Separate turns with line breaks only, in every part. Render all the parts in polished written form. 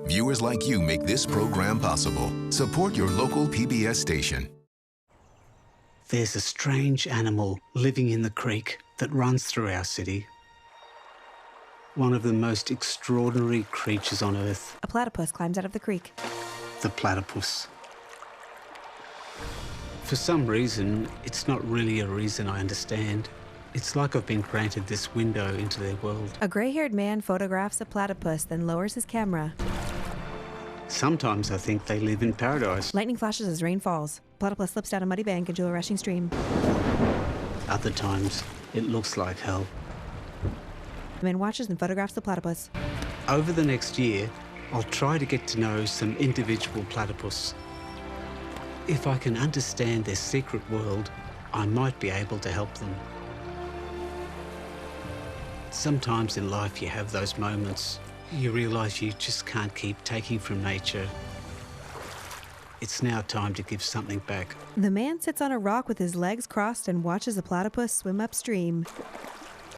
Viewers like you make this program possible. Support your local PBS station.
There's a strange animal living in the creek that runs through our city. One of the most extraordinary creatures on Earth.
A platypus climbs out of the creek.
The platypus. For some reason, it's not really a reason I understand. It's like I've been granted this window into their world.
A gray-haired man photographs a platypus, then lowers his camera.
Sometimes I think they live in paradise.
Lightning flashes as rain falls. Platypus slips down a muddy bank into a rushing stream.
Other times, it looks like hell.
The man watches and photographs the platypus.
Over the next year, I'll try to get to know some individual platypus. If I can understand their secret world, I might be able to help them. Sometimes in life you have those moments. You realise you just can't keep taking from nature. It's now time to give something back.
The man sits on a rock with his legs crossed and watches a platypus swim upstream.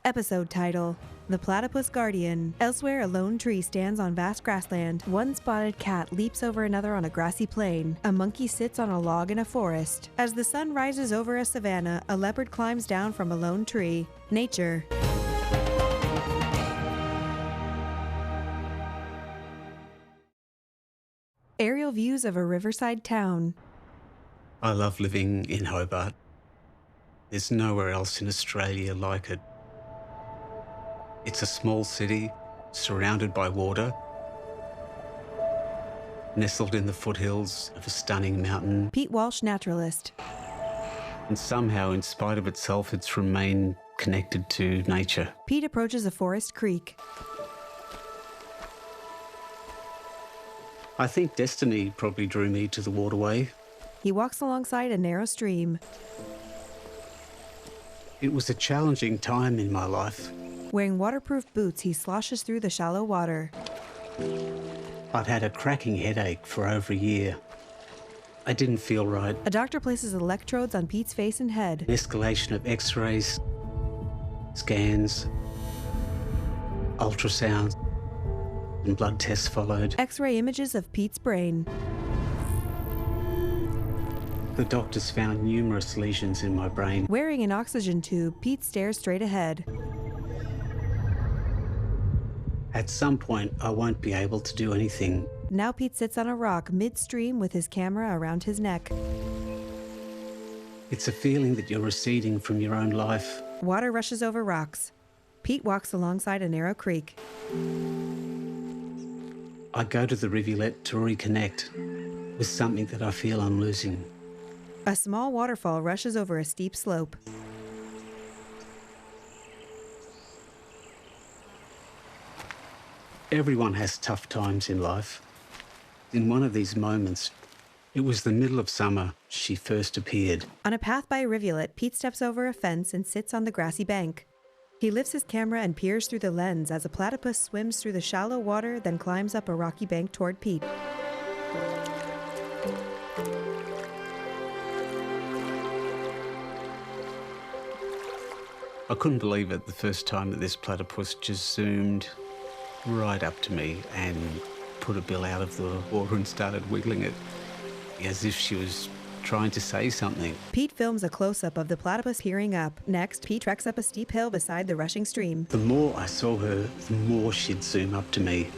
Episode title: The Platypus Guardian. Elsewhere, a lone tree stands on vast grassland. One spotted cat leaps over another on a grassy plain. A monkey sits on a log in a forest. As the sun rises over a savanna, a leopard climbs down from a lone tree. Nature. Aerial views of a riverside town.
I love living in Hobart. There's nowhere else in Australia like it. It's a small city, surrounded by water, nestled in the foothills of a stunning mountain.
Pete Walsh, naturalist.
And somehow, in spite of itself, it's remained connected to nature.
Pete approaches a forest creek.
I think destiny probably drew me to the Waterway.
He walks alongside a narrow stream.
It was a challenging time in my life.
Wearing waterproof boots, he sloshes through the shallow water.
I'd had a cracking headache for over a year. I didn't feel right.
A doctor places electrodes on Pete's face and head.
An escalation of x-rays, scans, ultrasounds, and blood tests followed.
X-ray images of Pete's brain.
The doctors found numerous lesions in my brain.
Wearing an oxygen tube, Pete stares straight ahead.
At some point, I won't be able to do anything.
Now Pete sits on a rock midstream with his camera around his neck.
It's a feeling that you're receding from your own life.
Water rushes over rocks. Pete walks alongside a narrow creek.
I go to the rivulet to reconnect with something that I feel I'm losing.
A small waterfall rushes over a steep slope.
Everyone has tough times in life. In one of these moments, it was the middle of summer, she first appeared.
On a path by a rivulet, Pete steps over a fence and sits on the grassy bank. He lifts his camera and peers through the lens as a platypus swims through the shallow water, then climbs up a rocky bank toward Pete.
I couldn't believe it the first time that this platypus just zoomed right up to me and put a bill out of the water and started wiggling it as if she was trying to say something.
Pete films a close-up of the platypus peering up. Next, Pete treks up a steep hill beside the rushing stream.
The more I saw her, the more she'd zoom up to me.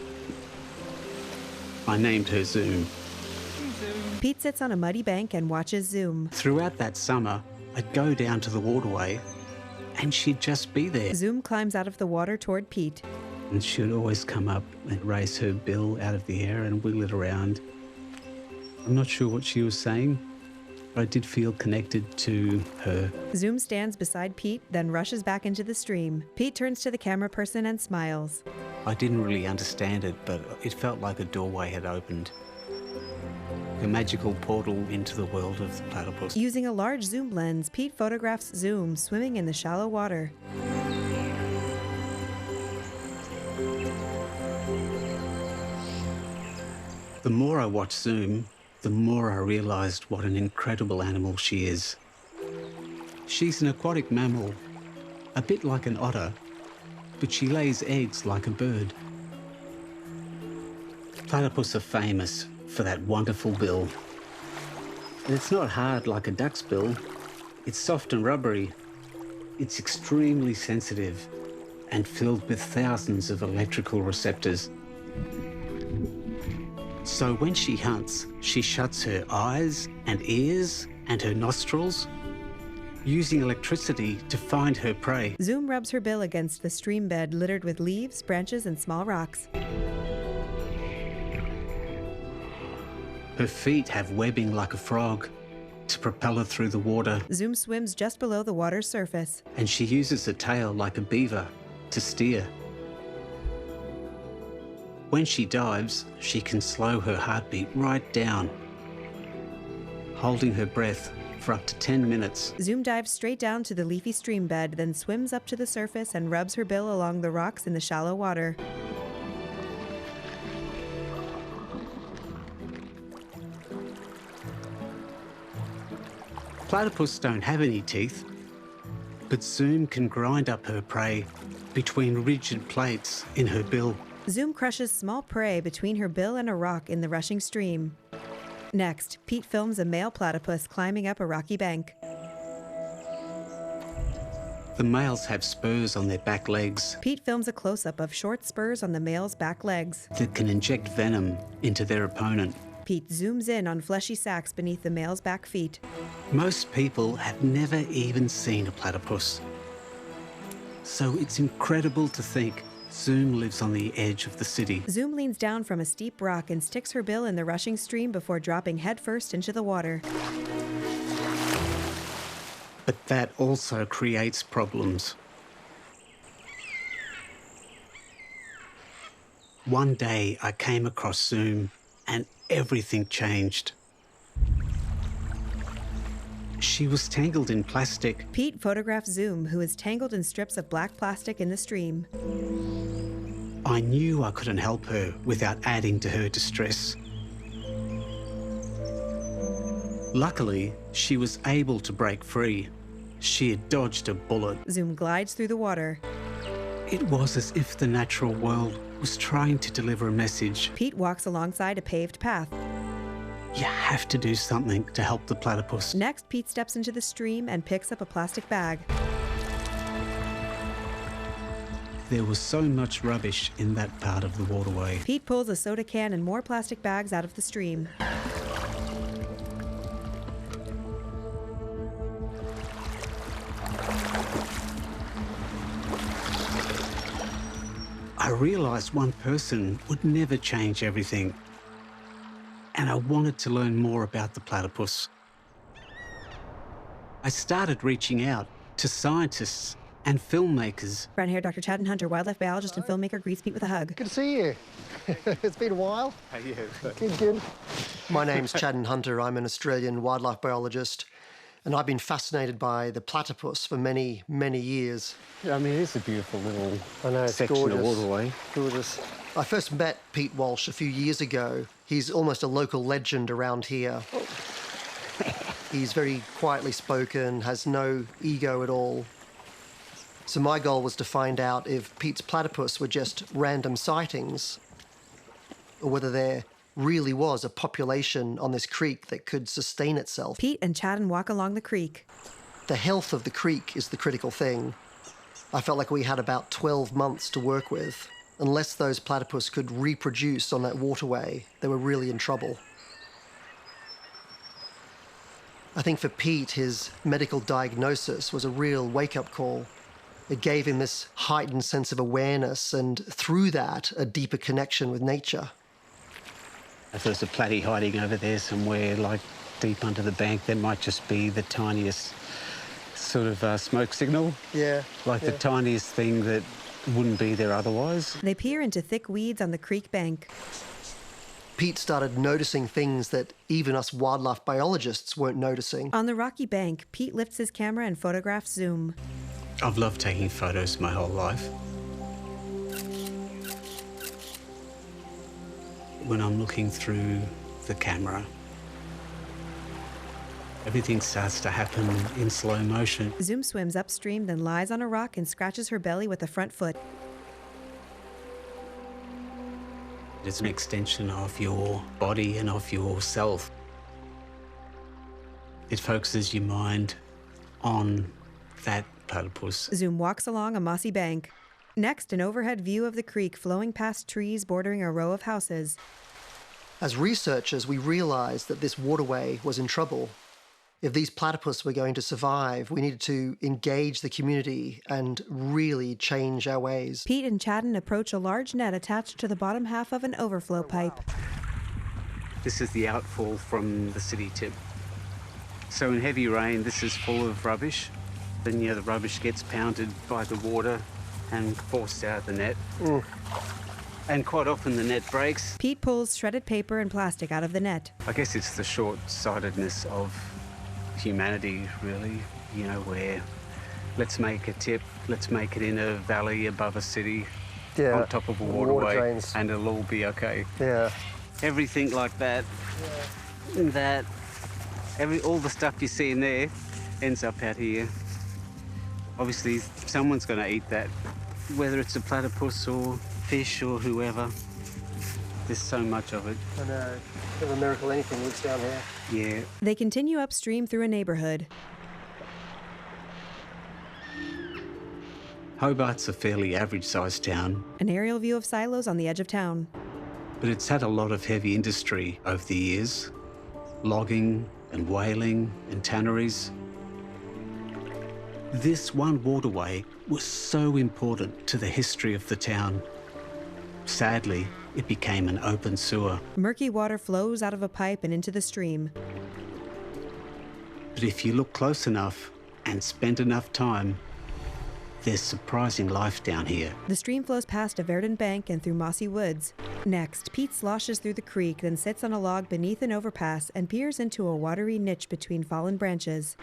I named her Zoom.
Pete sits on a muddy bank and watches Zoom.
Throughout that summer, I'd go down to the Waterway and she'd just be there.
Zoom climbs out of the water toward Pete.
And she'd always come up and raise her bill out of the air and wiggle it around. I'm not sure what she was saying, but I did feel connected to her.
Zoom stands beside Pete, then rushes back into the stream. Pete turns to the camera person and smiles.
I didn't really understand it, but it felt like a doorway had opened. A magical portal into the world of the platypus.
Using a large zoom lens, Pete photographs Zoom swimming in the shallow water.
The more I watched Zoom, the more I realised what an incredible animal she is. She's an aquatic mammal, a bit like an otter, but she lays eggs like a bird. Platypus are famous for that wonderful bill. And it's not hard like a duck's bill. It's soft and rubbery. It's extremely sensitive and filled with thousands of electrical receptors. So when she hunts, she shuts her eyes and ears and her nostrils, using electricity to find her prey.
Zoom rubs her bill against the stream bed littered with leaves, branches, and small rocks.
Her feet have webbing like a frog to propel her through the water,
Zoom swims just below the water's surface.
and she uses her tail like a beaver to steer. When she dives, she can slow her heartbeat right down, holding her breath for up to 10 minutes.
Zoom dives straight down to the leafy stream bed, then swims up to the surface and rubs her bill along the rocks in the shallow water.
Platypus don't have any teeth, but Zoom can grind up her prey between rigid plates in her bill.
Zoom crushes small prey between her bill and a rock in the rushing stream. Next, Pete films a male platypus climbing up a rocky bank.
The males have spurs on their back legs
Pete films a close-up of short spurs on the male's back legs.
that can inject venom into their opponent.
Pete zooms in on fleshy sacs beneath the male's back feet.
Most people have never even seen a platypus. So it's incredible to think Zoom lives on the edge of the city.
Zoom leans down from a steep rock and sticks her bill in the rushing stream before dropping headfirst into the water.
But that also creates problems. One day I came across Zoom and everything changed. She was tangled in plastic.
Pete photographs Zoom, who is tangled in strips of black plastic in the stream.
I knew I couldn't help her without adding to her distress. Luckily, she was able to break free. She had dodged a bullet.
Zoom glides through the water.
It was as if the natural world was trying to deliver a message.
Pete walks alongside a paved path.
You have to do something to help the platypus.
Next, Pete steps into the stream and picks up a plastic bag.
There was so much rubbish in that part of the waterway.
Pete pulls a soda can and more plastic bags out of the stream.
I realised one person would never change everything, and I wanted to learn more about the platypus. I started reaching out to scientists and filmmakers.
Brown hair Dr. Chad Hunter, wildlife biologist and filmmaker, greets Pete with a hug.
Good to see you. It's been a while.
How are you?
Good. My name's Chad Hunter. I'm an Australian wildlife biologist, and I've been fascinated by the platypus for many, many years.
Yeah, I mean, it's a beautiful little
I know, it's
section
gorgeous.
of waterway.
Gorgeous. I first met Pete Walsh a few years ago. He's almost a local legend around here. He's very quietly spoken, has no ego at all. So my goal was to find out if Pete's platypus were just random sightings, or whether there really was a population on this creek that could sustain itself.
Pete and Chadden walk along the creek.
The health of the creek is the critical thing. I felt like we had about 12 months to work with. Unless those platypus could reproduce on that waterway, they were really in trouble. I think for Pete, his medical diagnosis was a real wake-up call. It gave him this heightened sense of awareness and, through that, a deeper connection with nature.
If there's a platy hiding over there somewhere, like deep under the bank, there might just be the tiniest sort of smoke signal.
Yeah.
The tiniest thing that wouldn't be there otherwise.
They peer into thick weeds on the creek bank.
Pete started noticing things that even us wildlife biologists weren't noticing.
On the rocky bank, Pete lifts his camera and photographs Zoom.
I've loved taking photos my whole life. When I'm looking through the camera, everything starts to happen in slow motion.
Zoom swims upstream, then lies on a rock and scratches her belly with a front foot.
It's an extension of your body and of yourself. It focuses your mind on that platypus.
Zoom walks along a mossy bank. Next, an overhead view of the creek flowing past trees bordering a row of houses.
As researchers, we realized that this waterway was in trouble. If these platypus were going to survive, we needed to engage the community and really change our ways.
Pete and Chadden approach a large net attached to the bottom half of an overflow pipe.
This is the outfall from the city tip. So in heavy rain, this is full of rubbish. Then, the rubbish gets pounded by the water and forced out of the net. And quite often the net breaks.
Pete pulls shredded paper and plastic out of the net.
I guess it's the short-sightedness of humanity, really, where let's make a tip, let's make it in a valley above a city, on top of a waterway, and it'll all be okay.
Yeah.
Everything like that, all the stuff you see in there ends up out here. Obviously, someone's going to eat that, whether it's a platypus or fish or whoever. There's so much of it.
I know. It's a miracle anything lives down here.
Yeah.
They continue upstream through a neighborhood.
Hobart's a fairly average-sized town,
An aerial view of silos on the edge of town.
but it's had a lot of heavy industry over the years. Logging and whaling and tanneries. This one waterway was so important to the history of the town. Sadly, it became an open sewer.
Murky water flows out of a pipe and into the stream.
But if you look close enough and spend enough time, there's surprising life down here.
The stream flows past a verdant bank and through mossy woods. Next, Pete sloshes through the creek, then sits on a log beneath an overpass and peers into a watery niche between fallen branches.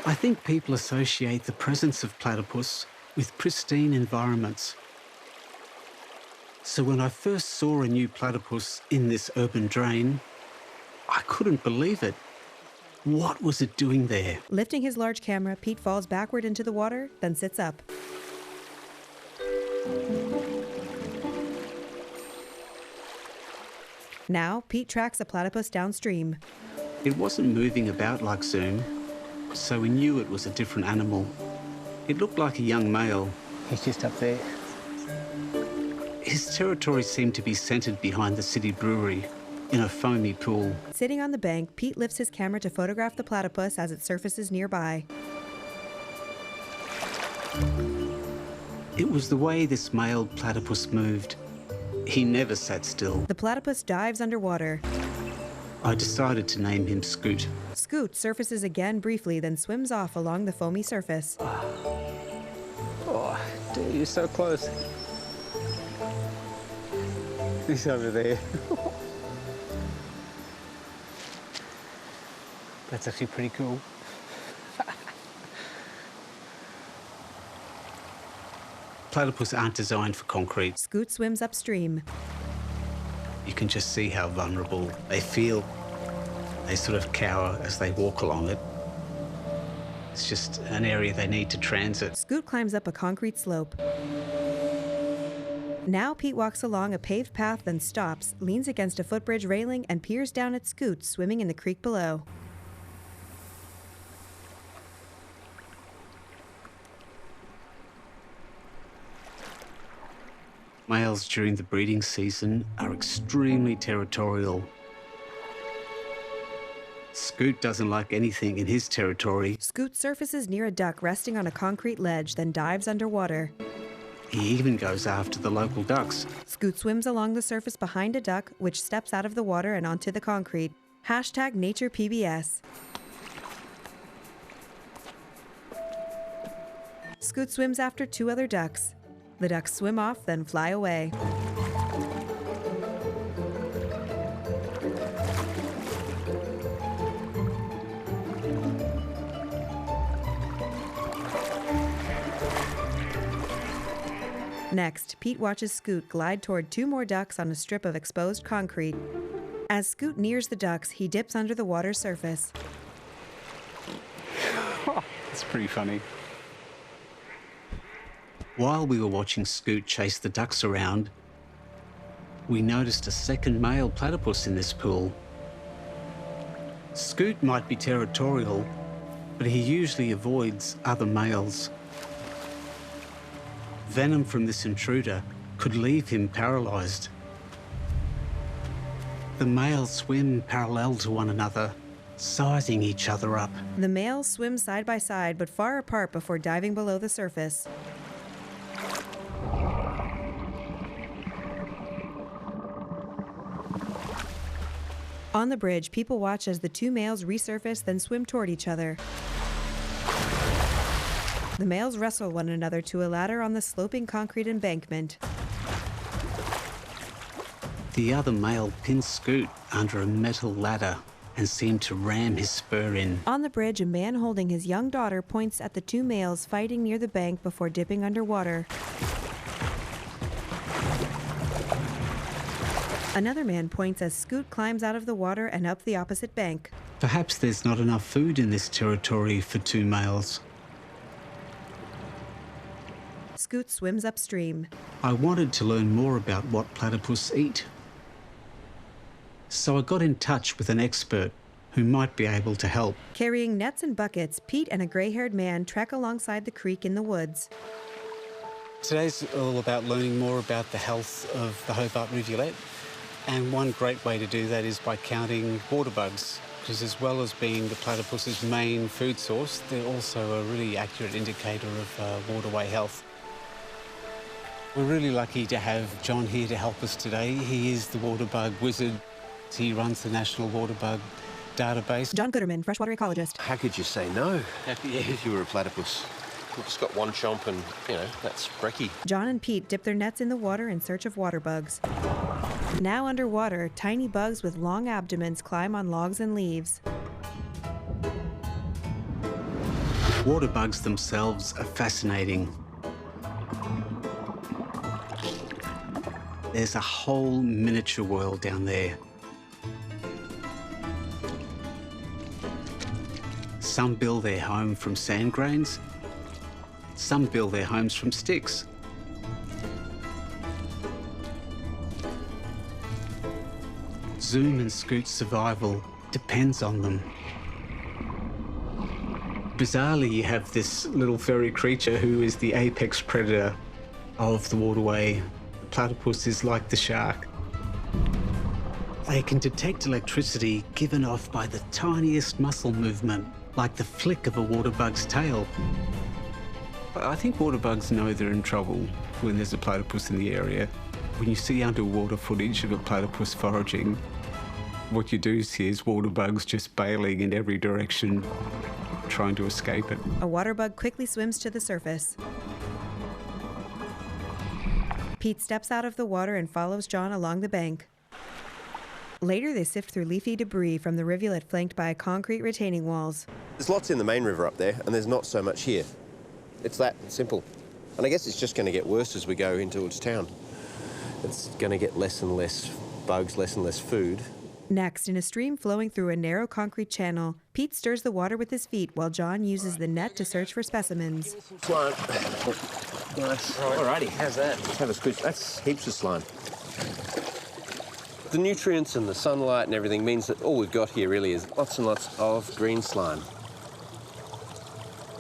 I think people associate the presence of platypus with pristine environments. So when I first saw a new platypus in this urban drain, I couldn't believe it. What was it doing there?
Lifting his large camera, Pete falls backward into the water, then sits up. Now, Pete tracks a platypus downstream.
It wasn't moving about like Zoom, so we knew it was a different animal. It looked like a young male.
He's just up there.
His territory seemed to be centered behind the city brewery, in a foamy pool.
Sitting on the bank, Pete lifts his camera to photograph the platypus as it surfaces nearby.
It was the way this male platypus moved. He never sat still.
The platypus dives underwater.
I decided to name him Scoot.
Scoot surfaces again briefly, then swims off along the foamy surface.
Oh, dude, you're so close. He's over there. That's actually pretty cool.
Platypus aren't designed for concrete.
Scoot swims upstream.
You can just see how vulnerable they feel. They sort of cower as they walk along it. It's just an area they need to transit.
Scoot climbs up a concrete slope. Now Pete walks along a paved path, then stops, leans against a footbridge railing, and peers down at Scoot swimming in the creek below.
Males during the breeding season are extremely territorial. Scoot doesn't like anything in his territory.
Scoot surfaces near a duck resting on a concrete ledge, then dives underwater.
He even goes after the local ducks.
Scoot swims along the surface behind a duck, which steps out of the water and onto the concrete. Hashtag NaturePBS. Scoot swims after two other ducks. The ducks swim off, then fly away. Next, Pete watches Scoot glide toward two more ducks on a strip of exposed concrete. As Scoot nears the ducks, he dips under the water's surface.
It's pretty funny. While we were watching Scoot chase the ducks around, we noticed a second male platypus in this pool. Scoot might be territorial, but he usually avoids other males. Venom from this intruder could leave him paralysed. The males swim parallel to one another, sizing each other up.
The males swim side by side but far apart before diving below the surface. On the bridge, people watch as the two males resurface, then swim toward each other. The males wrestle one another to a ladder on the sloping concrete embankment.
The other male pins Scoot under a metal ladder and seemed to ram his spur in.
On the bridge, a man holding his young daughter points at the two males fighting near the bank before dipping underwater. Another man points as Scoot climbs out of the water and up the opposite bank.
Perhaps there's not enough food in this territory for two males.
Scoot swims upstream.
I wanted to learn more about what platypus eat. So I got in touch with an expert who might be able to help.
Carrying nets and buckets, Pete and a gray-haired man trek alongside the creek in the woods.
Today's all about learning more about the health of the Hobart rivulet. And one great way to do that is by counting water bugs, because as well as being the platypus's main food source, they're also a really accurate indicator of waterway health. We're really lucky to have John here to help us today. He is the water bug wizard. He runs the National Water Bug Database.
John Gooderman, freshwater ecologist.
How could you say no if you were a platypus? You've just got one chomp and, that's brekkie.
John and Pete dip their nets in the water in search of water bugs. Now underwater, tiny bugs with long abdomens climb on logs and leaves.
Water bugs themselves are fascinating. There's a whole miniature world down there. Some build their home from sand grains. Some build their homes from sticks. Zoom and Scoot's survival depends on them. Bizarrely, you have this little furry creature who is the apex predator of the waterway. The platypus is like the shark. They can detect electricity given off by the tiniest muscle movement, like the flick of a water bug's tail. I think water bugs know they're in trouble when there's a platypus in the area. When you see underwater footage of a platypus foraging, what you do see is water bugs just bailing in every direction, trying to escape it.
A water bug quickly swims to the surface. Pete steps out of the water and follows John along the bank. Later, they sift through leafy debris from the rivulet flanked by concrete retaining walls.
There's lots in the main river up there, and there's not so much here. It's that simple. And I guess it's just going to get worse as we go into its town. It's going to get less and less bugs, less and less food.
Next, in a stream flowing through a narrow concrete channel, Pete stirs the water with his feet while John uses the net to search for specimens.
Slime. Nice.
Alrighty, how's that?
Let's have a squish. That's heaps of slime. The nutrients and the sunlight and everything means that all we've got here really is lots and lots of green slime.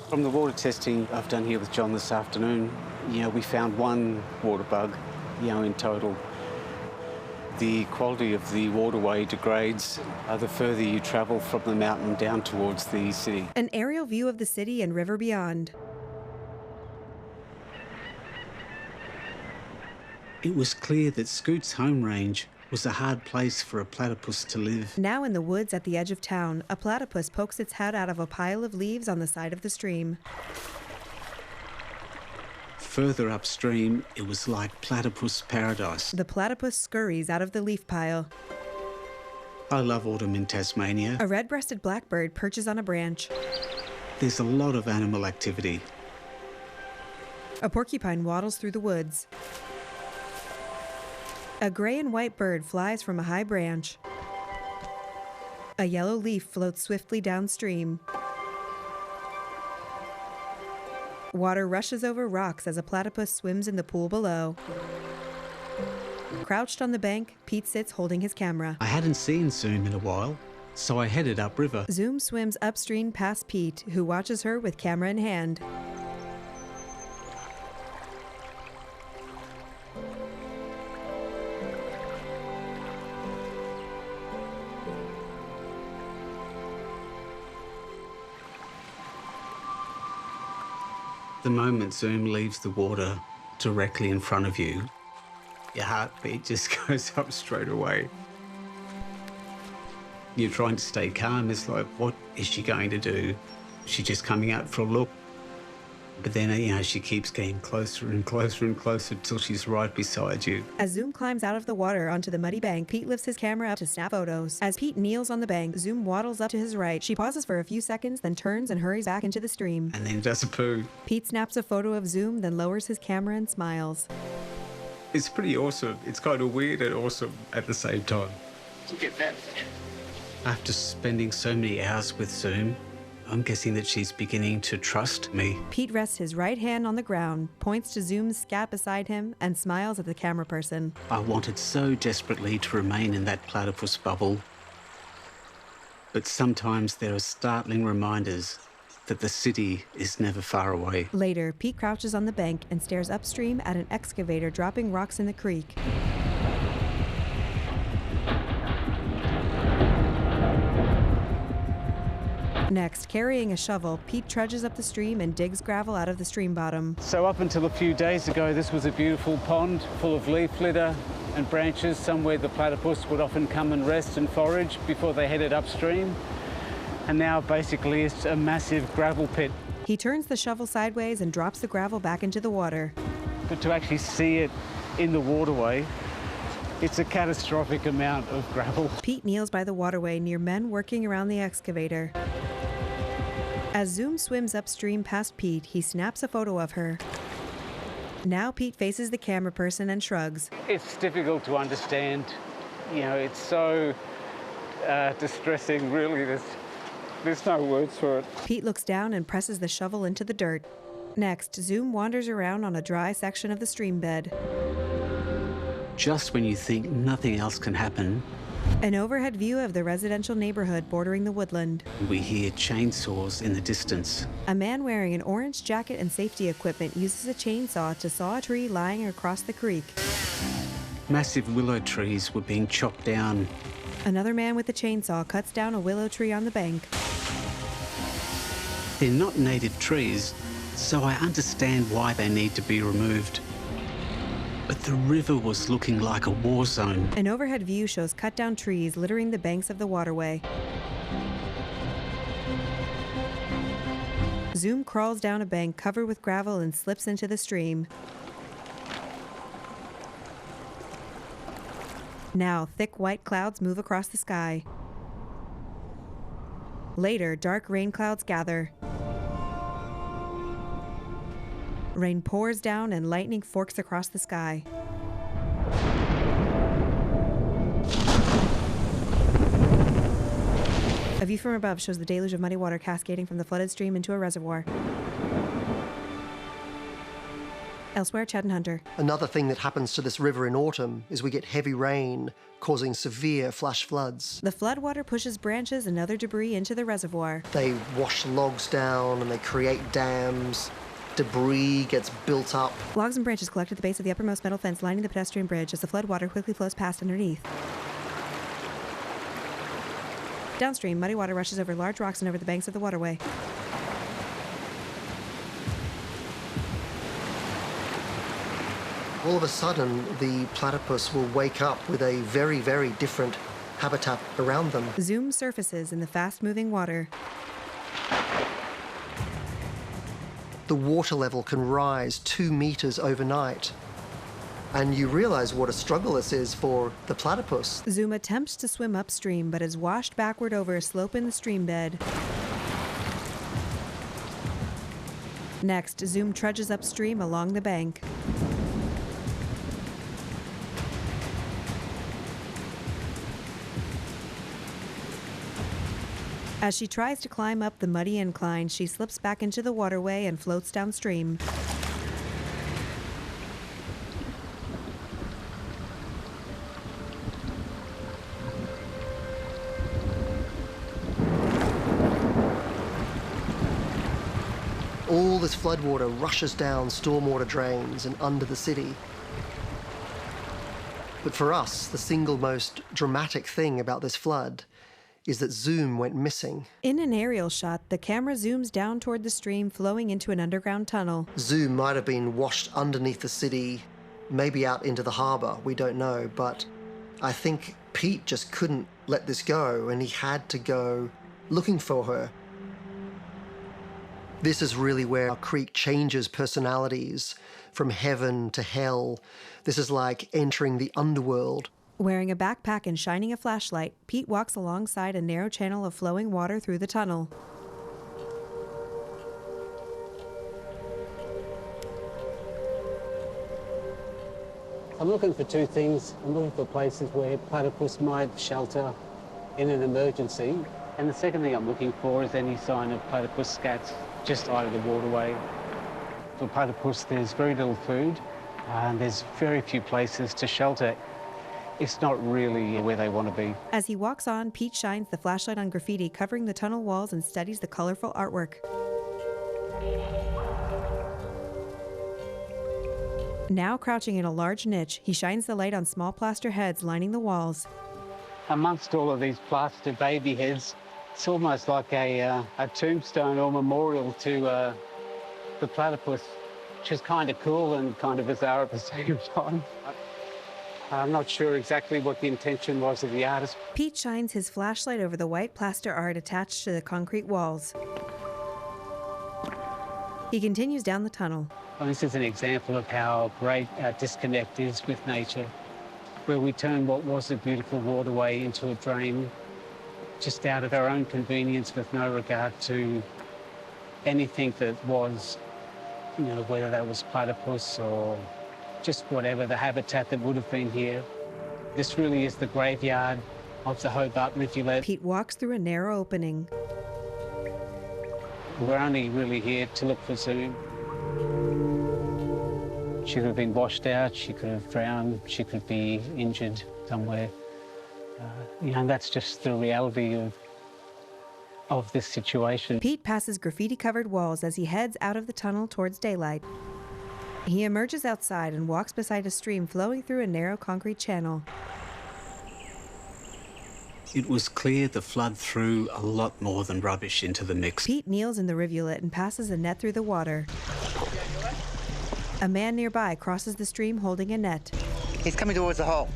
From the water testing I've done here with John this afternoon, we found one water bug, in total. The quality of the waterway degrades the further you travel from the mountain down towards the city.
An aerial view of the city and river beyond.
It was clear that Scoot's home range was a hard place for a platypus to live.
Now in the woods at the edge of town, a platypus pokes its head out of a pile of leaves on the side of the stream.
Further upstream, it was like platypus paradise.
The platypus scurries out of the leaf pile.
I love autumn in Tasmania.
A red-breasted blackbird perches on a branch.
There's a lot of animal activity.
A porcupine waddles through the woods. A gray and white bird flies from a high branch. A yellow leaf floats swiftly downstream. Water rushes over rocks as a platypus swims in the pool below. Crouched on the bank, Pete sits holding his camera.
I hadn't seen Zoom in a while, so I headed upriver.
Zoom swims upstream past Pete, who watches her with camera in hand.
The moment Zoom leaves the water directly in front of you, your heartbeat just goes up straight away. You're trying to stay calm. It's like, what is she going to do? Is she just coming out for a look? But then, she keeps getting closer and closer and closer till she's right beside you.
As Zoom climbs out of the water onto the muddy bank, Pete lifts his camera up to snap photos. As Pete kneels on the bank, Zoom waddles up to his right. She pauses for a few seconds, then turns and hurries back into the stream.
And then does a poo.
Pete snaps a photo of Zoom, then lowers his camera and smiles.
It's pretty awesome. It's kind of weird and awesome at the same time.
Look at that.
After spending so many hours with Zoom, I'm guessing that she's beginning to trust me.
Pete rests his right hand on the ground, points to Zoom's scat beside him, and smiles at the camera person.
I wanted so desperately to remain in that platypus bubble. But sometimes there are startling reminders that the city is never far away.
Later, Pete crouches on the bank and stares upstream at an excavator dropping rocks in the creek. Next, carrying a shovel, Pete trudges up the stream and digs gravel out of the stream bottom.
So up until a few days ago, this was a beautiful pond full of leaf litter and branches, somewhere the platypus would often come and rest and forage before they headed upstream. And now basically it's a massive gravel pit.
He turns the shovel sideways and drops the gravel back into the water.
But to actually see it in the waterway, it's a catastrophic amount of gravel.
Pete kneels by the waterway near men working around the excavator. As Zoom swims upstream past Pete, he snaps a photo of her. Now Pete faces the camera person and shrugs.
It's difficult to understand. It's so distressing, really. There's no words for it.
Pete looks down and presses the shovel into the dirt. Next, Zoom wanders around on a dry section of the stream bed.
Just when you think nothing else can happen,
An overhead view of the residential neighborhood bordering the woodland.
we hear chainsaws in the distance.
A man wearing an orange jacket and safety equipment uses a chainsaw to saw a tree lying across the creek.
Massive willow trees were being chopped down.
Another man with a chainsaw cuts down a willow tree on the bank.
They're not native trees, so I understand why they need to be removed. But the river was looking like a war zone.
An overhead view shows cut down trees littering the banks of the waterway. Zoom crawls down a bank covered with gravel and slips into the stream. Now, thick white clouds move across the sky. Later, dark rain clouds gather. Rain pours down and lightning forks across the sky. A view from above shows the deluge of muddy water cascading from the flooded stream into a reservoir. Elsewhere, Chad and Hunter.
Another thing that happens to this river in autumn is we get heavy rain, causing severe flash floods.
The floodwater pushes branches and other debris into the reservoir.
They wash logs down and they create dams. Debris gets built up.
Logs and branches collect at the base of the uppermost metal fence lining the pedestrian bridge as the floodwater quickly flows past underneath. Downstream, muddy water rushes over large rocks and over the banks of the waterway.
All of a sudden, the platypus will wake up with a very, very different habitat around them.
Zoom surfaces in the fast-moving water.
The water level can rise 2 meters overnight. And you realize what a struggle this is for the platypus.
Zoom attempts to swim upstream, but is washed backward over a slope in the stream bed. Next, Zoom trudges upstream along the bank. As she tries to climb up the muddy incline, she slips back into the waterway and floats downstream.
All this floodwater rushes down stormwater drains and under the city. But for us, the single most dramatic thing about this flood is that zoom went missing.
In an aerial shot, the camera zooms down toward the stream flowing into an underground tunnel.
Zoom might have been washed underneath the city, maybe out into the harbour, we don't know, but I think Pete just couldn't let this go and he had to go looking for her. This is really where our creek changes personalities from heaven to hell. This is like entering the underworld.
Wearing a backpack and shining a flashlight, Pete walks alongside a narrow channel of flowing water through the tunnel.
I'm looking for two things. I'm looking for places where platypus might shelter in an emergency. And the second thing I'm looking for is any sign of platypus scats just out of the waterway. For platypus, there's very little food, and there's very few places to shelter. It's not really where they want to be.
As he walks on, Pete shines the flashlight on graffiti covering the tunnel walls and studies the colorful artwork. Now crouching in a large niche, he shines the light on small plaster heads lining the walls.
Amongst all of these plaster baby heads, it's almost like a tombstone or memorial to the platypus, which is kind of cool and kind of bizarre at the same time. I'm not sure exactly what the intention was of the artist.
Pete shines his flashlight over the white plaster art attached to the concrete walls. He continues down the tunnel.
Well, this is an example of how great our disconnect is with nature, where we turn what was a beautiful waterway into a drain just out of our own convenience with no regard to anything that was, you know, whether that was platypus or just whatever the habitat that would have been here. This really is the graveyard of the Hobart rivulet.
Pete walks through a narrow opening.
We're only really here to look for Zoom. She could have been washed out, she could have drowned, she could be injured somewhere. You know, that's just the reality of this situation.
Pete passes graffiti-covered walls as he heads out of the tunnel towards daylight. He emerges outside and walks beside a stream flowing through a narrow concrete channel.
It was clear the flood threw a lot more than rubbish into the mix.
Pete kneels in the rivulet and passes a net through the water. A man nearby crosses the stream holding a net.
He's coming towards the hole.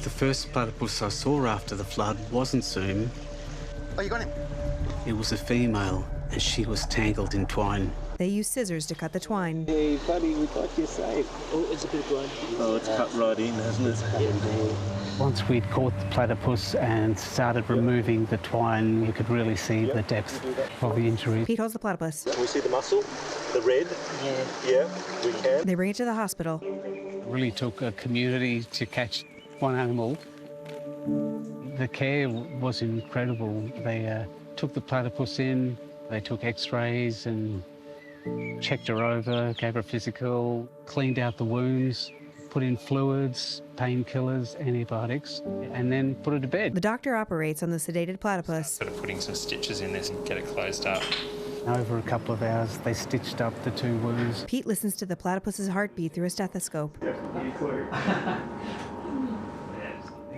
The first platypus I saw after the flood wasn't Zoom.
Oh, you got him?
It was a female, and she was tangled in twine.
They use scissors to cut the twine.
Hey, buddy, we thought you're safe.
Oh, it's a bit blind. Oh, it's cut right in, hasn't it?
Once we'd caught the platypus and started removing the twine, you could really see the depth of the injury.
Pete holds the platypus.
Can we see the muscle? The red? Yeah, we can.
They bring it to the hospital.
It really took a community to catch one animal. The care was incredible. They took the platypus in, they took x-rays and checked her over, gave her a physical, cleaned out the wounds, put in fluids, painkillers, antibiotics, and then put her to bed.
The doctor operates on the sedated platypus.
Sort of putting some stitches in this and get it closed up.
Over a couple of hours, they stitched up the two wounds.
Pete listens to the platypus's heartbeat through a stethoscope.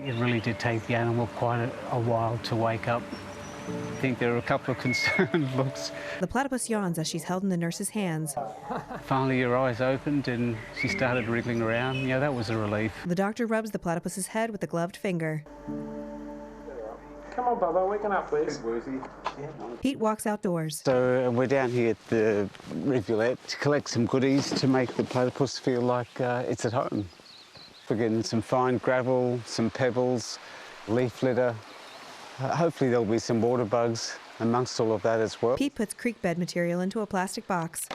It really did take the animal quite a while to wake up. I think there were a couple of concerned looks.
The platypus yawns as she's held in the nurse's hands.
Finally, her eyes opened and she started wriggling around. Yeah, that was a relief.
The doctor rubs the platypus's head with a gloved finger.
Come on, Bubba, waking up, please.
Pete walks outdoors.
So we're down here at the rivulet to collect some goodies to make the platypus feel like it's at home. We're getting some fine gravel, some pebbles, leaf litter. Hopefully there'll be some water bugs amongst all of that as well.
Pete puts creek bed material into a plastic box.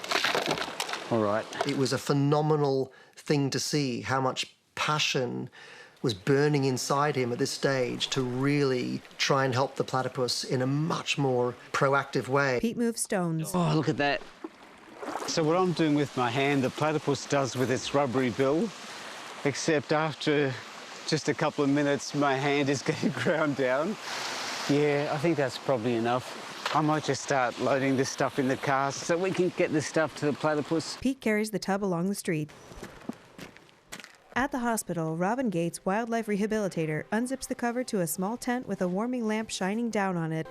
All right.
It was a phenomenal thing to see how much passion was burning inside him at this stage to really try and help the platypus in a much more proactive way.
Pete moves stones.
Oh, look at that. So what I'm doing with my hand, the platypus does with its rubbery bill, except after just a couple of minutes, my hand is getting ground down. Yeah, I think that's probably enough. I might just start loading this stuff in the car so we can get this stuff to the platypus.
Pete carries the tub along the street. At the hospital, Robin Gates, wildlife rehabilitator, unzips the cover to a small tent with a warming lamp shining down on it.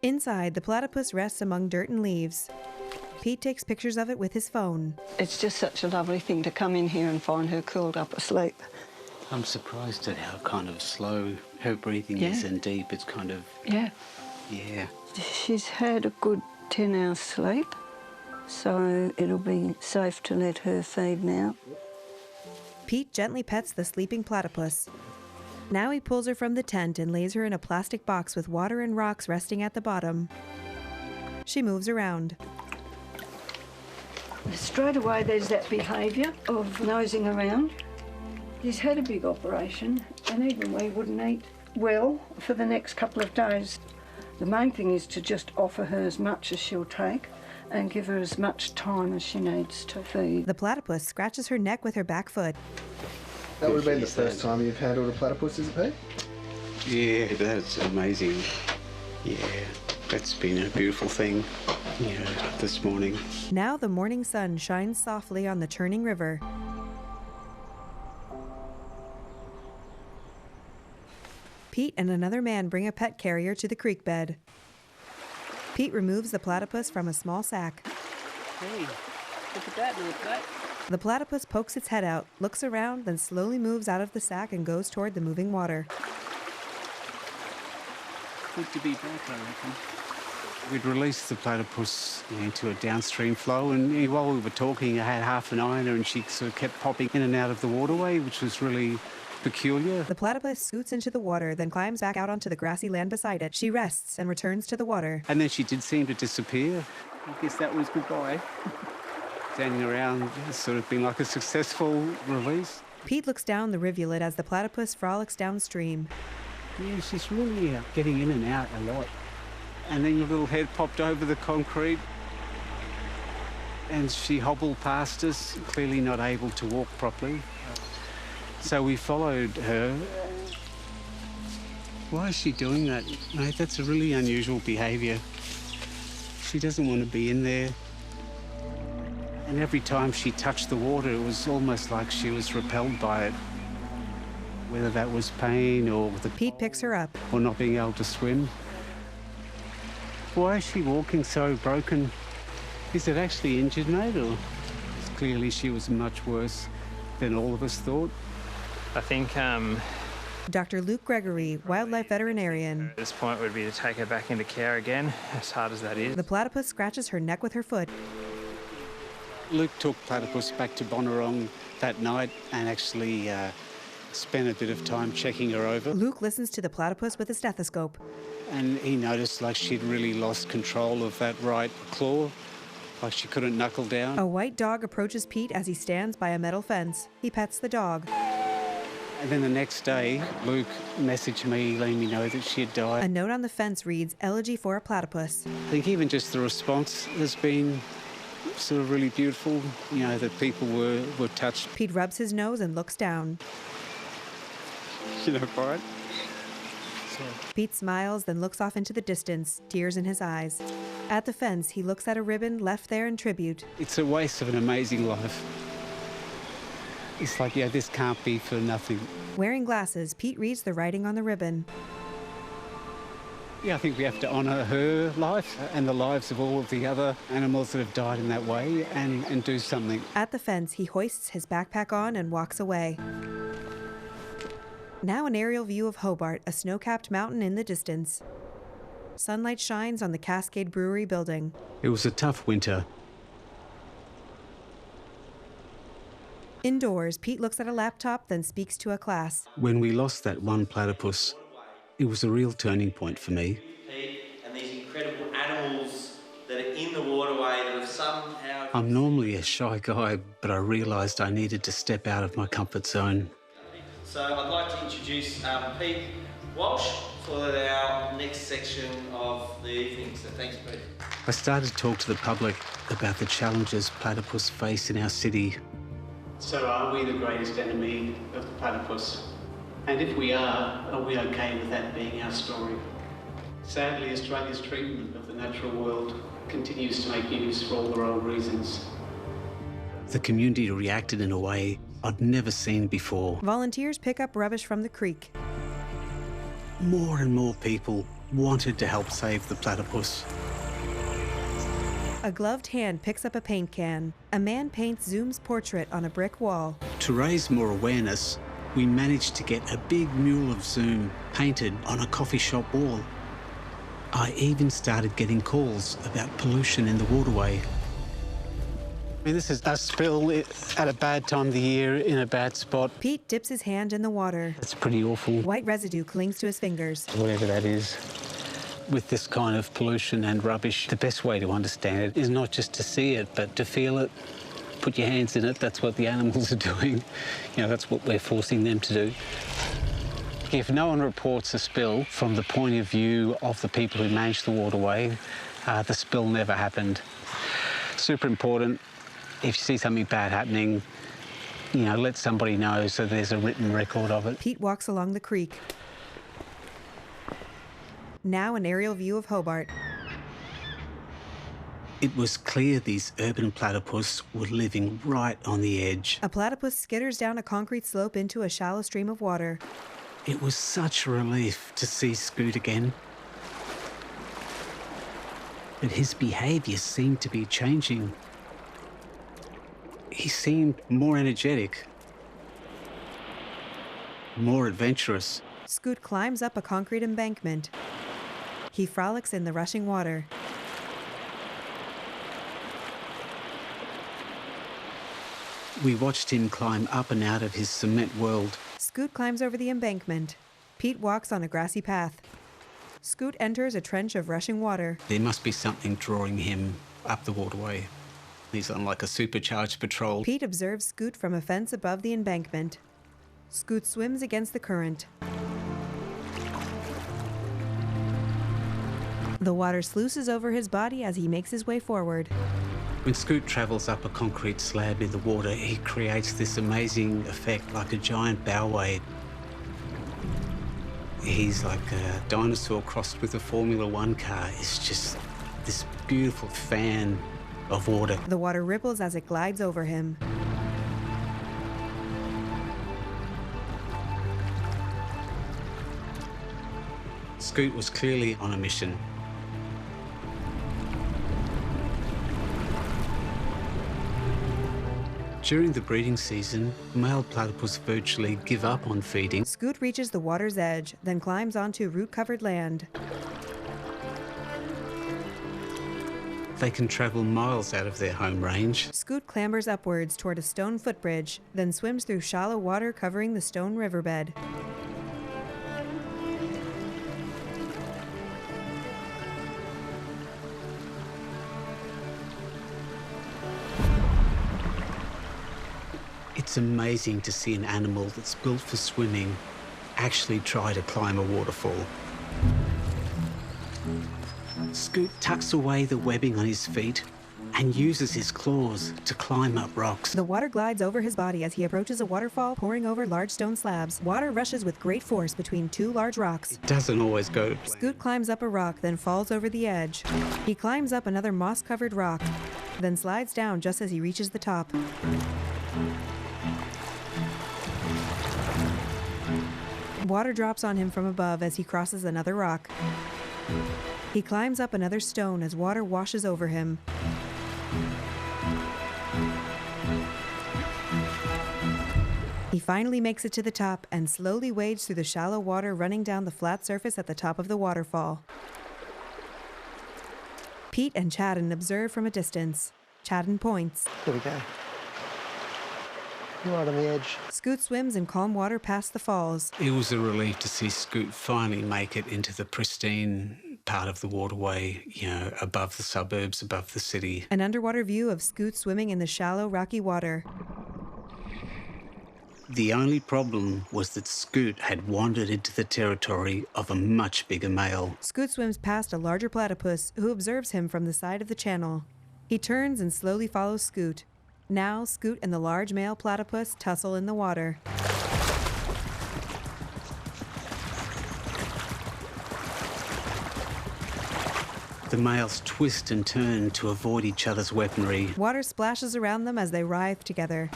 Inside, the platypus rests among dirt and leaves. Pete takes pictures of it with his phone.
It's just such a lovely thing to come in here and find her curled up asleep.
I'm surprised at how kind of slow her breathing is and deep. It's kind of...
Yeah.
Yeah.
She's had a good 10 hours sleep, so it'll be safe to let her feed now.
Pete gently pets the sleeping platypus. Now he pulls her from the tent and lays her in a plastic box with water and rocks resting at the bottom. She moves around.
Straight away there's that behaviour of nosing around. He's had a big operation and even we wouldn't eat well for the next couple of days. The main thing is to just offer her as much as she'll take and give her as much time as she needs to feed.
The platypus scratches her neck with her back foot.
That would have been the first time you've handled a platypus, is it, Pete?
Yeah, that's amazing. Yeah, that's been a beautiful thing, this morning.
Now the morning sun shines softly on the churning river. Pete and another man bring a pet carrier to the creek bed. Pete removes the platypus from a small sack.
Hey, look at that, look at that.
The platypus pokes its head out, looks around, then slowly moves out of the sack and goes toward the moving water.
Good to be back, I reckon. We'd released the platypus into a downstream flow, and while we were talking, I had half an eye on her, and she sort of kept popping in and out of the waterway, which was really peculiar.
The platypus scoots into the water, then climbs back out onto the grassy land beside it. She rests and returns to the water.
And then she did seem to disappear. I guess that was goodbye. Standing around, it's sort of been like a successful release.
Pete looks down the rivulet as the platypus frolics downstream.
Yeah, she's really getting in and out a lot. And then your little head popped over the concrete and she hobbled past us, clearly not able to walk properly. So we followed her. Why is she doing that? Mate, that's a really unusual behaviour. She doesn't want to be in there. And every time she touched the water, it was almost like she was repelled by it. Whether that was pain or
Pete picks her up.
Or not being able to swim. Why is she walking so broken? Is it actually injured, mate? Or clearly she was much worse than all of us thought.
I think
Dr. Luke Gregory, wildlife veterinarian.
at this point would be to take her back into care again, as hard as that is.
The platypus scratches her neck with her foot.
Luke took Platypus back to Bonarong that night and actually spent a bit of time checking her over.
Luke listens to the platypus with a stethoscope.
And he noticed like she'd really lost control of that right claw, like she couldn't knuckle down.
A white dog approaches Pete as he stands by a metal fence. He pets the dog.
And then the next day, Luke messaged me, letting me know that she had died.
A note on the fence reads, "Elegy for a platypus."
I think even just the response has been sort of really beautiful, that people were touched.
Pete rubs his nose and looks down.
Right?
Pete smiles, then looks off into the distance, tears in his eyes. At the fence, he looks at a ribbon left there in tribute.
It's a waste of an amazing life. It's like, this can't be for nothing.
Wearing glasses, Pete reads the writing on the ribbon.
Yeah, I think we have to honour her life and the lives of all of the other animals that have died in that way and do something.
At the fence, he hoists his backpack on and walks away. Now an aerial view of Hobart, a snow-capped mountain in the distance. Sunlight shines on the Cascade Brewery building.
It was a tough winter.
Indoors, Pete looks at a laptop, then speaks to a class.
When we lost that one platypus, it was a real turning point for me.
And these incredible animals that are in the waterway that have somehow...
I'm normally a shy guy, but I realised I needed to step out of my comfort zone.
So I'd like to introduce Pete Walsh for our next section of the evening. So thanks, Pete.
I started to talk to the public about the challenges platypus face in our city. So are we the greatest enemy of the platypus? And if we are we okay with that being our story? Sadly, Australia's treatment of the natural world continues to make news for all the wrong reasons. The community reacted in a way I'd never seen before.
Volunteers pick up rubbish from the creek.
More and more people wanted to help save the platypus.
A gloved hand picks up a paint can. A man paints Zoom's portrait on a brick wall.
To raise more awareness, we managed to get a big mural of Zoom painted on a coffee shop wall. I even started getting calls about pollution in the Waterway. I mean, this is a spill at a bad time of the year in a bad spot.
Pete dips his hand in the water.
It's pretty awful.
White residue clings to his fingers.
Whatever that is. With this kind of pollution and rubbish, the best way to understand it is not just to see it, but to feel it. Put your hands in it. That's what the animals are doing. You know, that's what we're forcing them to do. If no one reports a spill from the point of view of the people who manage the waterway, the spill never happened. Super important. If you see something bad happening, you know, let somebody know so there's a written record of it.
Pete walks along the creek. Now an aerial view of Hobart.
It was clear these urban platypus were living right on the edge.
A platypus skitters down a concrete slope into a shallow stream of water.
It was such a relief to see Scoot again. But his behaviour seemed to be changing. He seemed more energetic, more adventurous.
Scoot climbs up a concrete embankment. He frolics in the rushing water.
We watched him climb up and out of his cement world.
Scoot climbs over the embankment. Pete walks on a grassy path. Scoot enters a trench of rushing water.
There must be something drawing him up the waterway. He's on like a supercharged patrol.
Pete observes Scoot from a fence above the embankment. Scoot swims against the current. The water sluices over his body as he makes his way forward.
When Scoot travels up a concrete slab in the water, he creates this amazing effect like a giant bow wave. He's like a dinosaur crossed with a Formula One car. It's just this beautiful fan of water.
The water ripples as it glides over him.
Scoot was clearly on a mission. During the breeding season, male platypus virtually give up on feeding.
Scoot reaches the water's edge, then climbs onto root-covered land.
They can travel miles out of their home range.
Scoot clambers upwards toward a stone footbridge, then swims through shallow water covering the stone riverbed.
It's amazing to see an animal that's built for swimming actually try to climb a waterfall. Scoot tucks away the webbing on his feet and uses his claws to climb up rocks.
The water glides over his body as he approaches a waterfall pouring over large stone slabs. Water rushes with great force between two large rocks.
It doesn't always go to plan.
Scoot climbs up a rock, then falls over the edge. He climbs up another moss-covered rock, then slides down just as he reaches the top. Water drops on him from above as he crosses another rock. He climbs up another stone as water washes over him. He finally makes it to the top and slowly wades through the shallow water running down the flat surface at the top of the waterfall. Pete and Chadden observe from a distance. Chadden points.
Here we go. Right on the edge.
Scoot swims in calm water past the falls.
It was a relief to see Scoot finally make it into the pristine part of the waterway, you know, above the suburbs, above the city.
An underwater view of Scoot swimming in the shallow, rocky water.
The only problem was that Scoot had wandered into the territory of a much bigger male.
Scoot swims past a larger platypus who observes him from the side of the channel. He turns and slowly follows Scoot. Now, Scoot and the large male platypus tussle in the water.
The males twist and turn to avoid each other's weaponry.
Water splashes around them as they writhe together.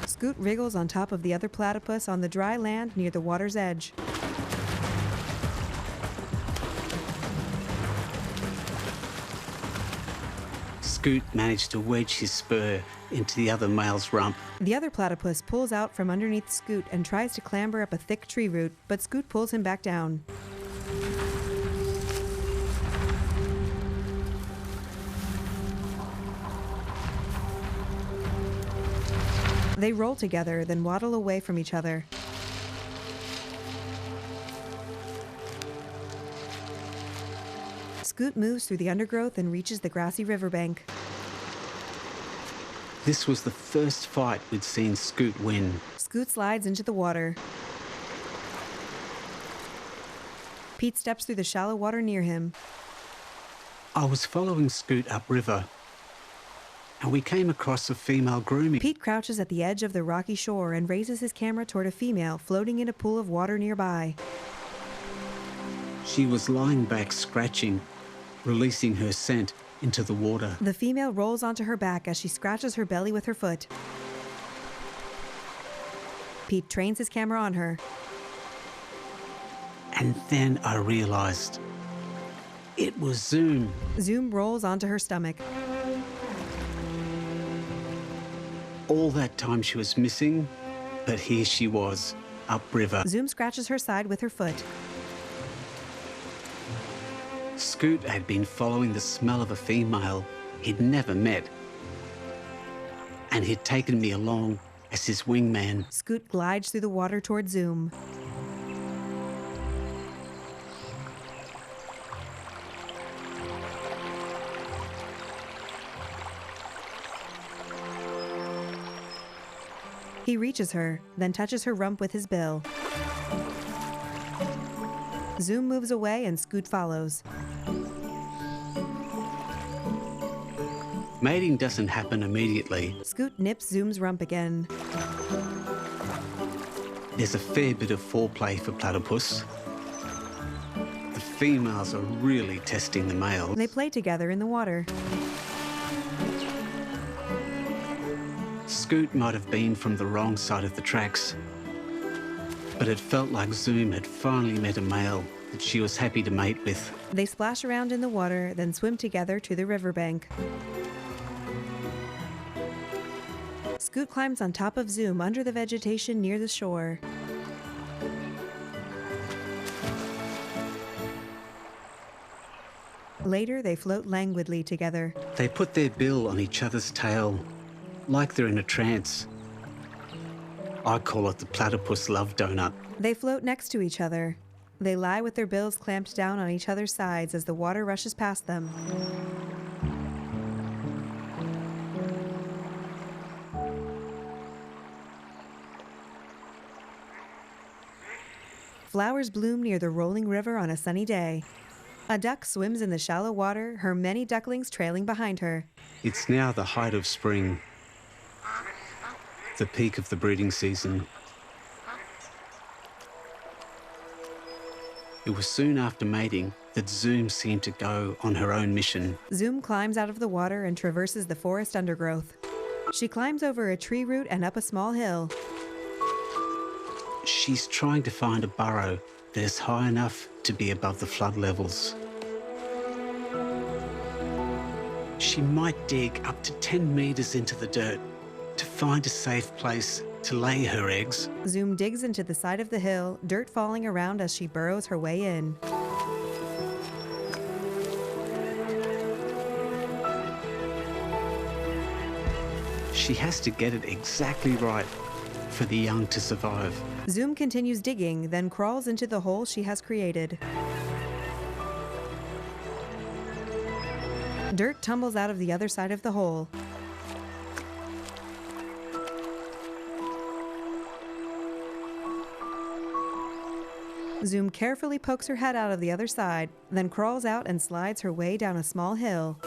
Scoot wriggles on top of the other platypus on the dry land near the water's edge.
Scoot managed to wedge his spur into the other male's rump.
The other platypus pulls out from underneath Scoot and tries to clamber up a thick tree root, but Scoot pulls him back down. They roll together, then waddle away from each other. Scoot moves through the undergrowth and reaches the grassy riverbank.
This was the first fight we'd seen Scoot win.
Scoot slides into the water. Pete steps through the shallow water near him.
I was following Scoot upriver, and we came across a female grooming.
Pete crouches at the edge of the rocky shore and raises his camera toward a female floating in a pool of water nearby.
She was lying back scratching, releasing her scent into the water.
The female rolls onto her back as she scratches her belly with her foot. Pete trains his camera on her.
And then I realized it was Zoom.
Zoom rolls onto her stomach.
All that time she was missing, but here she was, upriver.
Zoom scratches her side with her foot.
Scoot had been following the smell of a female he'd never met, and he'd taken me along as his wingman.
Scoot glides through the water toward Zoom. He reaches her, then touches her rump with his bill. Zoom moves away and Scoot follows.
Mating doesn't happen immediately.
Scoot nips Zoom's rump again.
There's a fair bit of foreplay for platypus. The females are really testing the males.
They play together in the water.
Scoot might have been from the wrong side of the tracks, but it felt like Zoom had finally met a male that she was happy to mate with.
They splash around in the water, then swim together to the riverbank. Scoot climbs on top of Zoom under the vegetation near the shore. Later, they float languidly together.
They put their bill on each other's tail, like they're in a trance. I call it the platypus love donut.
They float next to each other. They lie with their bills clamped down on each other's sides as the water rushes past them. Flowers bloom near the rolling river on a sunny day. A duck swims in the shallow water, her many ducklings trailing behind her.
It's now the height of spring, the peak of the breeding season. It was soon after mating that Zoom seemed to go on her own mission.
Zoom climbs out of the water and traverses the forest undergrowth. She climbs over a tree root and up a small hill.
She's trying to find a burrow that is high enough to be above the flood levels. She might dig up to 10 meters into the dirt to find a safe place to lay her eggs.
Zoom digs into the side of the hill, dirt falling around as she burrows her way in.
She has to get it exactly right for the young to survive.
Zoom continues digging, then crawls into the hole she has created. Dirt tumbles out of the other side of the hole. Zoom carefully pokes her head out of the other side, then crawls out and slides her way down a small hill.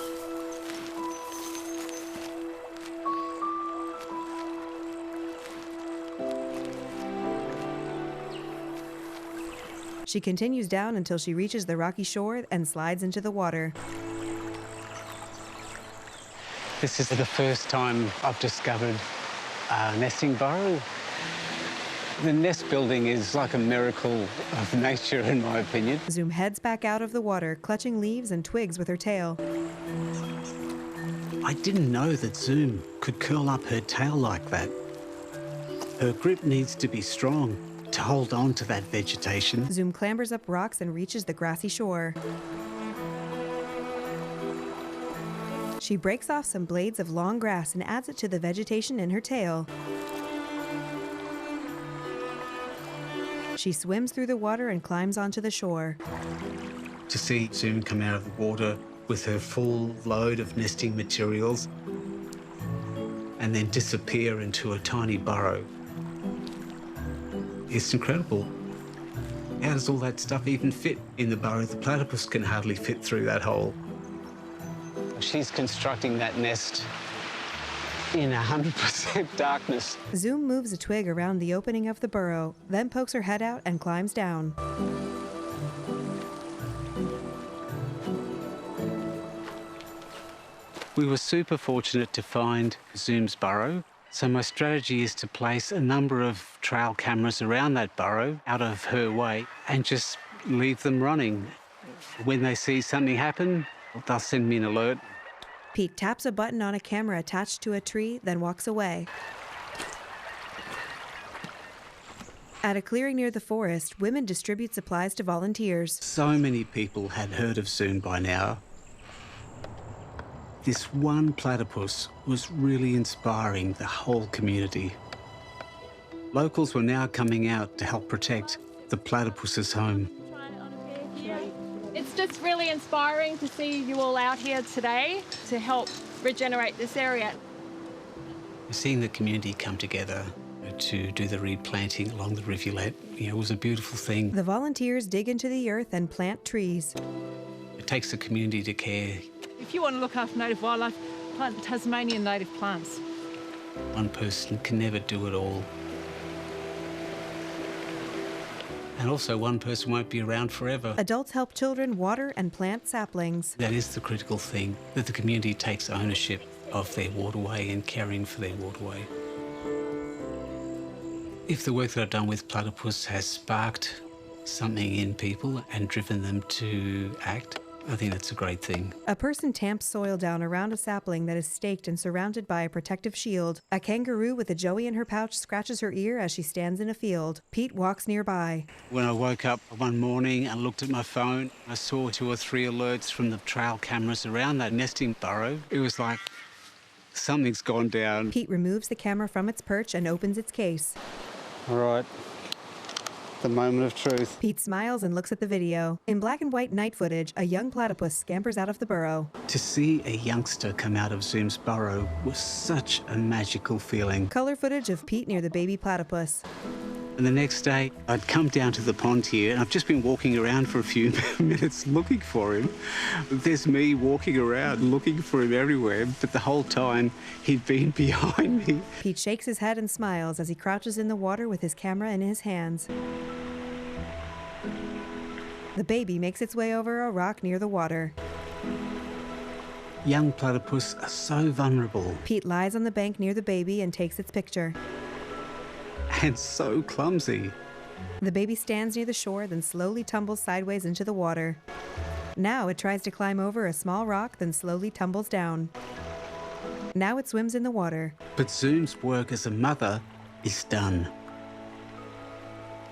She continues down until she reaches the rocky shore and slides into the water.
This is the first time I've discovered a nesting burrow. The nest building is like a miracle of nature, in my opinion.
Zoom heads back out of the water, clutching leaves and twigs with her tail.
I didn't know that Zoom could curl up her tail like that. Her grip needs to be strong to hold on to that vegetation.
Zoom clambers up rocks and reaches the grassy shore. She breaks off some blades of long grass and adds it to the vegetation in her tail. She swims through the water and climbs onto the shore.
To see Zoom come out of the water with her full load of nesting materials and then disappear into a tiny burrow, it's incredible. How does all that stuff even fit in the burrow? The platypus can hardly fit through that hole. She's constructing that nest in 100% darkness.
Zoom moves a twig around the opening of the burrow, then pokes her head out and climbs down.
We were super fortunate to find Zoom's burrow, so my strategy is to place a number of trail cameras around that burrow, out of her way, and just leave them running. When they see something happen, they'll send me an alert.
Pete taps a button on a camera attached to a tree, then walks away. At a clearing near the forest, women distribute supplies to volunteers.
So many people had heard of Zoom by now. This one platypus was really inspiring the whole community. Locals were now coming out to help protect the platypus's home.
It's just really inspiring to see you all out here today to help regenerate this area.
Seeing the community come together to do the reed planting along the rivulet, was a beautiful thing.
The volunteers dig into the earth and plant trees.
It takes the community to care.
If you want to look after native wildlife, plant Tasmanian native plants.
One person can never do it all. And also, one person won't be around forever.
Adults help children water and plant saplings.
That is the critical thing, that the community takes ownership of their waterway and caring for their waterway. If the work that I've done with Platypus has sparked something in people and driven them to act, I think that's a great thing.
A person tamps soil down around a sapling that is staked and surrounded by a protective shield. A kangaroo with a joey in her pouch scratches her ear as she stands in a field. Pete walks nearby.
When I woke up one morning and looked at my phone, I saw 2 or 3 alerts from the trail cameras around that nesting burrow. It was like something's gone down.
Pete removes the camera from its perch and opens its case.
All right. The moment of truth.
Pete smiles and looks at the video. In black and white night footage, a young platypus scampers out of the burrow.
To see a youngster come out of Zoom's burrow was such a magical feeling.
Color footage of Pete near the baby platypus.
And the next day, I'd come down to the pond here, and I've just been walking around for a few minutes looking for him. There's me walking around looking for him everywhere, but the whole time he'd been behind me.
Pete shakes his head and smiles as he crouches in the water with his camera in his hands. The baby makes its way over a rock near the water.
Young platypus are so vulnerable.
Pete lies on the bank near the baby and takes its picture.
And so clumsy.
The baby stands near the shore, then slowly tumbles sideways into the water. Now it tries to climb over a small rock, then slowly tumbles down. Now it swims in the water.
But Zoom's work as a mother is done.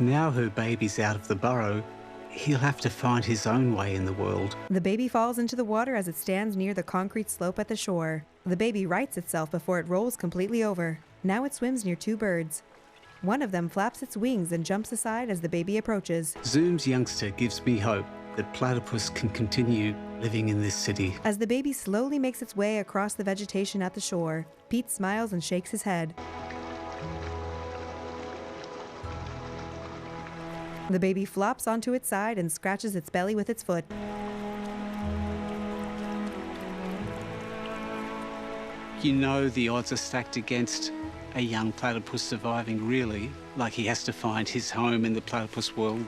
Now her baby's out of the burrow, he'll have to find his own way in the world.
The baby falls into the water as it stands near the concrete slope at the shore. The baby rights itself before it rolls completely over. Now it swims near 2 birds. One of them flaps its wings and jumps aside as the baby approaches.
Zoom's youngster gives me hope that Platypus can continue living in this city.
As the baby slowly makes its way across the vegetation at the shore, Pete smiles and shakes his head. The baby flops onto its side and scratches its belly with its foot.
You know the odds are stacked against a young platypus surviving, really, like he has to find his home in the platypus world.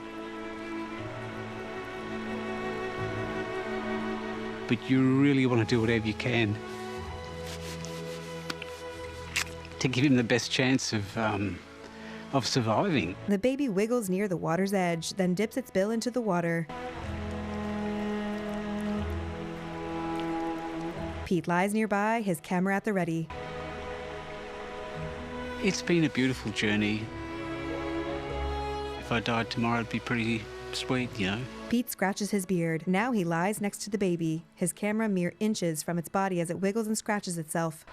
But you really want to do whatever you can to give him the best chance of surviving.
The baby wiggles near the water's edge, then dips its bill into the water. Pete lies nearby, his camera at the ready.
It's been a beautiful journey. If I died tomorrow, it'd be pretty sweet, you know.
Pete scratches his beard. Now he lies next to the baby, his camera mere inches from its body as it wiggles and scratches itself.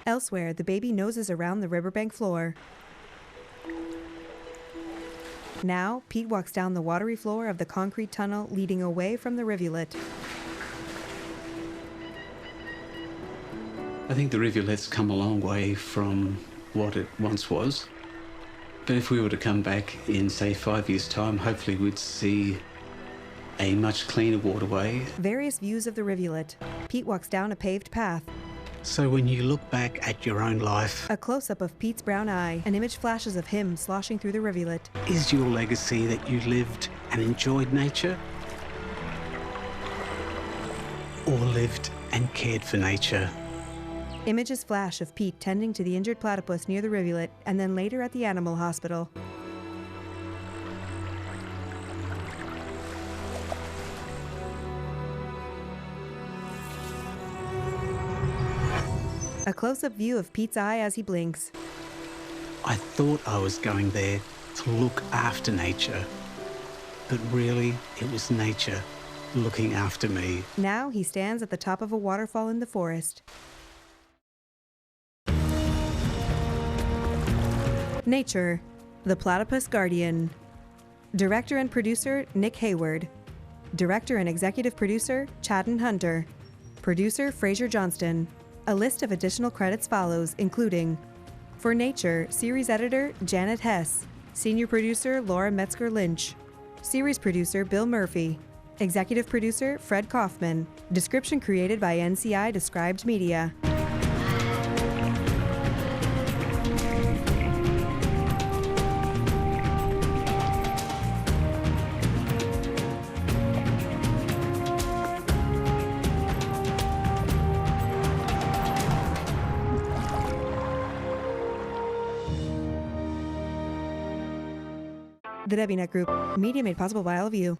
Elsewhere, the baby noses around the riverbank floor. Now, Pete walks down the watery floor of the concrete tunnel leading away from the rivulet.
I think the rivulet's come a long way from what it once was. But if we were to come back in, say, 5 years' time, hopefully we'd see a much cleaner waterway.
Various views of the rivulet. Pete walks down a paved path.
So when you look back at your own life,
A close-up of Pete's brown eye. An image flashes of him sloshing through the rivulet.
is your legacy that you lived and enjoyed nature? Or lived and cared for nature?
Images flash of Pete tending to the injured platypus near the rivulet, and then later at the animal hospital. A close-up view of Pete's eye as he blinks.
I thought I was going there to look after nature, but really it was nature looking after me.
Now he stands at the top of a waterfall in the forest. Nature, The Platypus Guardian. Director and producer, Nick Hayward. Director and executive producer, Chadden Hunter. Producer, Fraser Johnston. A list of additional credits follows, including for Nature, series editor, Janet Hess. Senior producer, Laura Metzger-Lynch. Series producer, Bill Murphy. Executive producer, Fred Kaufman. Description created by NCI Described Media. The WNet Group, media made possible by all of you.